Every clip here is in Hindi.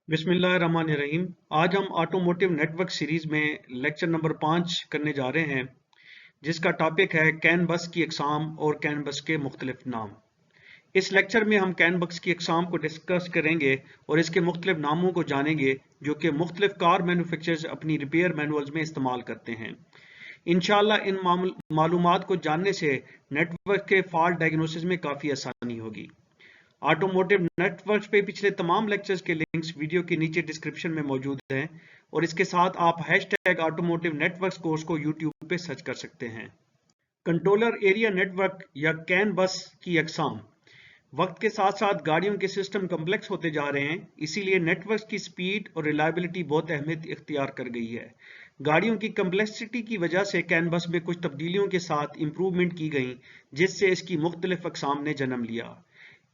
बिस्मिल्लाहिर्रहमानिर्रहीम। आज हम ऑटोमोटिव नेटवर्क सीरीज में लेक्चर नंबर 5 करने जा रहे हैं, जिसका टॉपिक है कैन बस की अक़साम और कैन बस के मुख्तलिफ नाम। इस लेक्चर में हम कैन बस की अक़साम को डिस्कस करेंगे और इसके मुख्तलिफ नामों को जानेंगे, जो कि मुख्तलिफ कार मैन्युफैक्चरर्स अपनी रिपेयर मैनुअल्स में इस्तेमाल करते हैं। इंशाअल्लाह इन मालूमात को जानने से नेटवर्क के फॉल्ट डायग्नोसिस में काफ़ी आसानी होगी। ऑटोमोटिव नेटवर्क्स पे पिछले तमाम लेक्चर्स के लिंक्स वीडियो के नीचे डिस्क्रिप्शन में मौजूद हैं और इसके साथ आप हैशटैग ऑटोमोटिव नेटवर्क्स कोर्स को यूट्यूब पे सर्च कर सकते हैं। कंट्रोलर एरिया नेटवर्क या कैन बस की अक़साम। वक्त के साथ साथ गाड़ियों के सिस्टम कम्प्लेक्स होते जा रहे हैं, इसीलिए नेटवर्क की स्पीड और रिलायबिलिटी बहुत अहमियत इख्तियार कर गई है। गाड़ियों की कम्प्लेक्सिटी की वजह से कैन बस में कुछ तब्दीलियों के साथ इम्प्रूवमेंट की गई, जिससे इसकी मुख्तलिफ अक़साम ने जन्म लिया।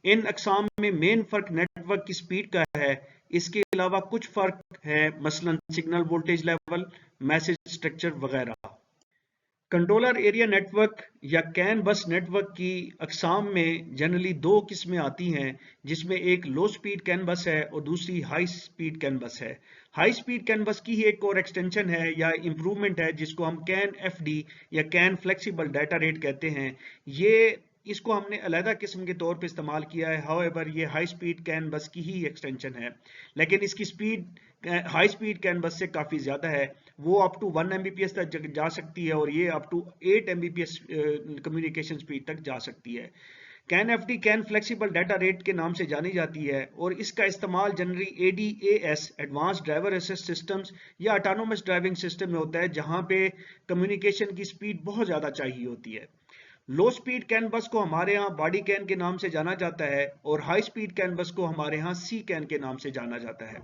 इन अक़साम में मेन फ़र्क नेटवर्क की स्पीड का है। इसके अलावा कुछ फ़र्क है, मसलन signal voltage level, message structure वगैरह। कंट्रोलर एरिया नेटवर्क या कैन बस नेटवर्क की अक़साम में जनरली दो किस्में आती हैं, जिसमें एक लो स्पीड कैन बस है और दूसरी हाई स्पीड कैन बस है। हाई स्पीड कैन बस की ही एक और एक्सटेंशन है या इम्प्रूवमेंट है, जिसको हम कैन एफडी या कैन फ्लेक्सिबल डाटा रेट कहते हैं। इसको हमने अलहदा किस्म के तौर पे इस्तेमाल किया है। हाउएवर ये हाई स्पीड कैन बस की ही एक्सटेंशन है, लेकिन इसकी स्पीड हाई स्पीड कैन बस से काफ़ी ज़्यादा है। वो अप टू 1 Mbps तक जा सकती है और ये up to 8 Mbps communication speed तक जा सकती है। CAN FD CAN flexible data rate के नाम से जानी जाती है और इसका इस्तेमाल generally ADAS advance driver assist systems या ऑटोनोमस ड्राइविंग सिस्टम में होता है, जहां पे कम्युनिकेशन की स्पीड बहुत ज़्यादा चाहिए होती है। लो स्पीड कैन बस को हमारे यहाँ बॉडी कैन के नाम से जाना जाता है और हाई स्पीड कैन बस को हमारे यहाँ सी कैन के नाम से जाना जाता है।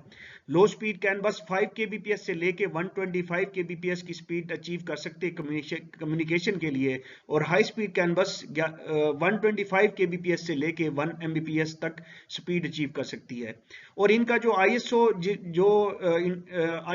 लो स्पीड कैन बस 5 kbps से लेके 125 kbps की स्पीड अचीव कर सकते हैं कम्युनिकेशन के लिए, और हाई स्पीड कैन बस 125 kbps से लेके 1 Mbps तक स्पीड अचीव कर सकती है। और इनका जो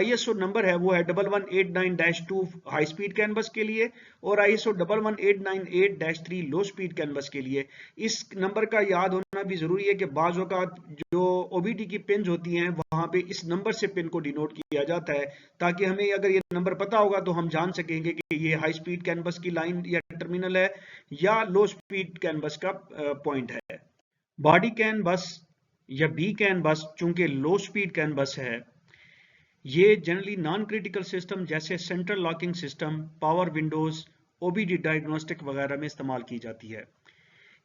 ISO नंबर है वो है 1189-2 हाई स्पीड कैन बस के लिए और ISO 11898-3 लो स्पीड कैन बस के लिए। इस नंबर का याद होना भी जरूरी है कि बाज़ औक़ात जो OBD की पिन्स होती हैं वहां पे इस नंबर से पिन को डिनोट किया जाता है, ताकि हमें अगर ये नंबर पता होगा तो हम जान सकेंगे कि ये हाई स्पीड कैन बस की लाइन या टर्मिनल है या लो स्पीड कैन बस का पॉइंट है। बॉडी कैन बस या बी कैन बस चूंकि लो स्पीड कैन बस है, ये जनरली नॉन क्रिटिकल सिस्टम जैसे central locking system, power Windows, OBD diagnostic वगैरह में इस्तेमाल की जाती है।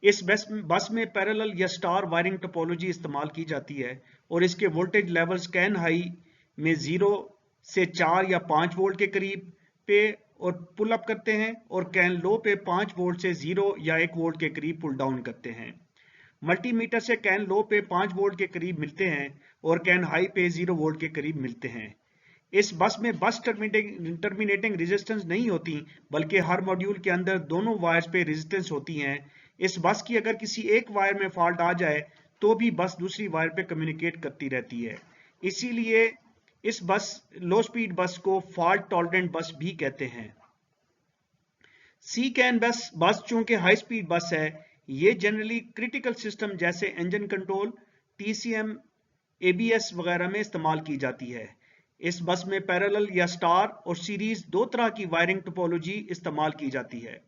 इस बस में पैरेलल या स्टार वायरिंग टोपोलॉजी इस्तेमाल की जाती है और इसके वोल्टेज लेवल्स कैन हाई में 0 से 4 या 5 वोल्ट के करीब पे और पुल अप करते हैं, और कैन लो पे 5 वोल्ट से 0 या 1 वोल्ट के करीब पुल डाउन करते हैं। मल्टीमीटर से कैन लो पे 5 वोल्ट के करीब मिलते हैं और कैन हाई पे 0 वोल्ट के करीब मिलते हैं। इस बस में बस टर्मिनेटिंग रेजिस्टेंस नहीं होती, बल्कि हर मॉड्यूल के अंदर दोनों वायर्स पे रेजिस्टेंस होती हैं। इस बस की अगर किसी एक वायर में फॉल्ट आ जाए तो भी बस दूसरी वायर पे कम्युनिकेट करती रहती है। इसीलिए इस लो स्पीड बस को फॉल्ट टॉलरेंट बस भी कहते हैं। सी कैन बस चूंकि हाई स्पीड बस है, ये जनरली क्रिटिकल सिस्टम जैसे इंजन कंट्रोल, TCM, ABS वगैरह में इस्तेमाल की जाती है। इस बस में पैरेलल या स्टार और सीरीज दो तरह की वायरिंग टोपोलॉजी इस्तेमाल की जाती है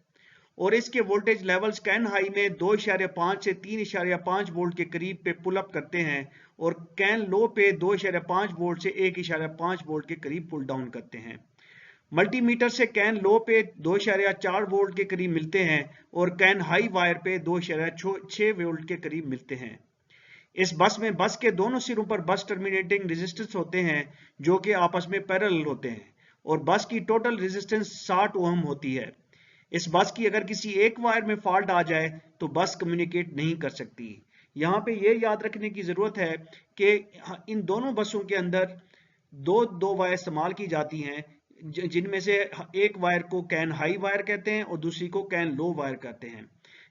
और इसके वोल्टेज लेवल्स कैन हाई में 2.5 से 3.5 वोल्ट के करीब पे पुल अप करते हैं और कैन लो पे 2.5 वोल्ट से 1.5 वोल्ट के करीब पुल डाउन करते हैं। मल्टीमीटर से कैन लो पे 2.4 वोल्ट के करीब मिलते हैं और कैन हाई वायर पे 2.6 वोल्ट के करीब मिलते हैं। इस बस में बस के दोनों सिरों पर बस टर्मिनेटिंग रेजिस्टेंस होते हैं, जो कि आपस में पैरेलल होते हैं, और बस की टोटल रेजिस्टेंस 60 ओम होती है। इस बस की अगर किसी एक वायर में फॉल्ट आ जाए तो बस कम्युनिकेट नहीं कर सकती। यहाँ पे ये याद रखने की जरूरत है कि इन दोनों बसों के अंदर दो वायर इस्तेमाल की जाती हैं, जिनमें से एक वायर को कैन हाई वायर कहते हैं और दूसरी को कैन लो वायर कहते हैं।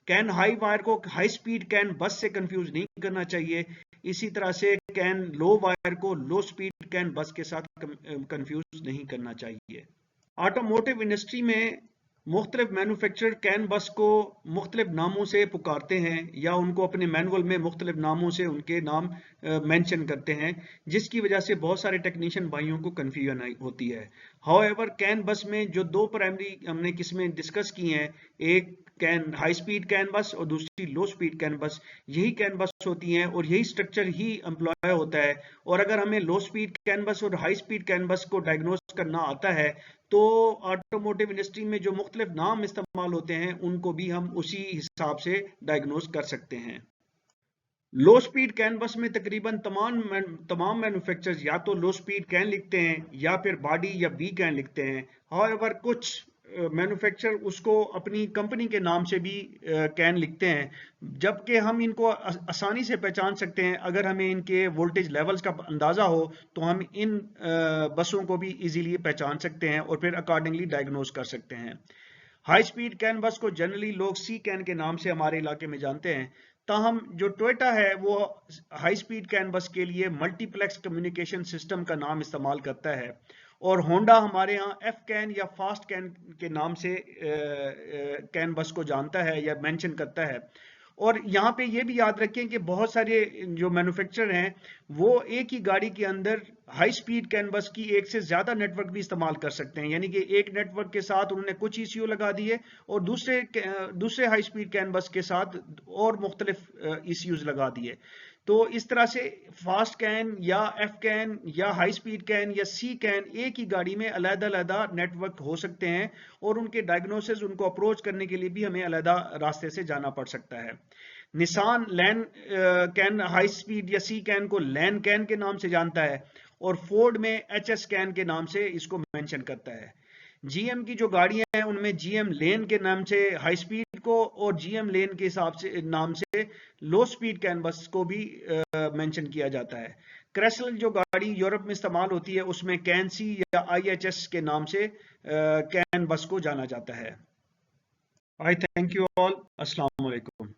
कैन हाई वायर को हाई स्पीड कैन बस से कंफ्यूज नहीं करना चाहिए, इसी तरह से कैन लो वायर को लो स्पीड कैन बस के साथ कंफ्यूज नहीं करना चाहिए। ऑटोमोटिव इंडस्ट्री में मुख्तलिफ मैन्युफैक्चरर कैन बस को मुख्तलिफ नामों से पुकारते हैं या उनको अपने मैनुअल में मुख्तलिफ नामों से उनके नाम मेंशन करते हैं, जिसकी वजह से बहुत सारे टेक्नीशियन भाइयों को कन्फ्यूजन होती है। हाउएवर कैन बस में जो दो प्राइमरी हमने किस्में डिस्कस की हैं, एक कैन हाई स्पीड कैन बस और दूसरी लो स्पीड कैन बस, यही कैन बस होती हैं और यही स्ट्रक्चर ही एम्प्लॉय होता है। और अगर हमें लो स्पीड कैन बस और हाई स्पीड कैन बस को डायग्नोस करना आता है तो ऑटोमोटिव इंडस्ट्री में जो मुख्तलिफ नाम इस्तेमाल होते हैं उनको भी हम उसी हिसाब से डायग्नोस कर सकते हैं। लो स्पीड कैन बस में तकरीबन तमाम मैन्युफैक्चरर्स या तो लो स्पीड कैन लिखते हैं या फिर बॉडी या बी कैन लिखते हैं। हाउएवर कुछ मैन्युफैक्चरर उसको अपनी कंपनी के नाम से भी कैन लिखते हैं, जबकि हम इनको आसानी से पहचान सकते हैं। अगर हमें इनके वोल्टेज लेवल्स का अंदाजा हो तो हम इन बसों को भी इजीली पहचान सकते हैं और फिर अकॉर्डिंगली डायग्नोस कर सकते हैं। हाई स्पीड कैन बस को जनरली लोग सी कैन के नाम से हमारे इलाके में जानते हैं। ताहम जो टोयोटा है वो हाई स्पीड कैन बस के लिए मल्टीप्लेक्स कम्युनिकेशन सिस्टम का नाम इस्तेमाल करता है, और होंडा हमारे यहाँ एफ कैन या फास्ट कैन के नाम से कैन बस को जानता है या मेंशन करता है। और यहाँ पे ये भी याद रखें कि बहुत सारे जो मैन्युफैक्चरर हैं वो एक ही गाड़ी के अंदर हाई स्पीड कैन बस की एक से ज्यादा नेटवर्क भी इस्तेमाल कर सकते हैं, यानी कि एक नेटवर्क के साथ उन्होंने कुछ ईसीयू लगा दिए और दूसरे हाई स्पीड कैन बस के साथ और मुख्तलिफ ईसीयूज लगा दिए। तो इस तरह से फास्ट कैन या एफ कैन या हाई स्पीड कैन या सी कैन एक ही गाड़ी में अलग-अलग नेटवर्क हो सकते हैं और उनके डायग्नोसिस, उनको अप्रोच करने के लिए भी हमें अलग रास्ते से जाना पड़ सकता है। Nissan LAN CAN high speed या सी कैन को लैन कैन के नाम से जानता है और फोर्ड में एचएस कैन के नाम से इसको मेंशन करता है। जीएम की जो गाड़ियां हैं उनमें जीएम लेन के नाम से हाई स्पीड को और जीएम लेन के हिसाब से नाम से लो स्पीड कैन बस को भी मेंशन किया जाता है। क्रेसल जो गाड़ी यूरोप में इस्तेमाल होती है उसमें कैन सी या आईएचएस के नाम से कैन बस को जाना जाता है। आई थैंक यू ऑल। अस्सलाम वालेकुम।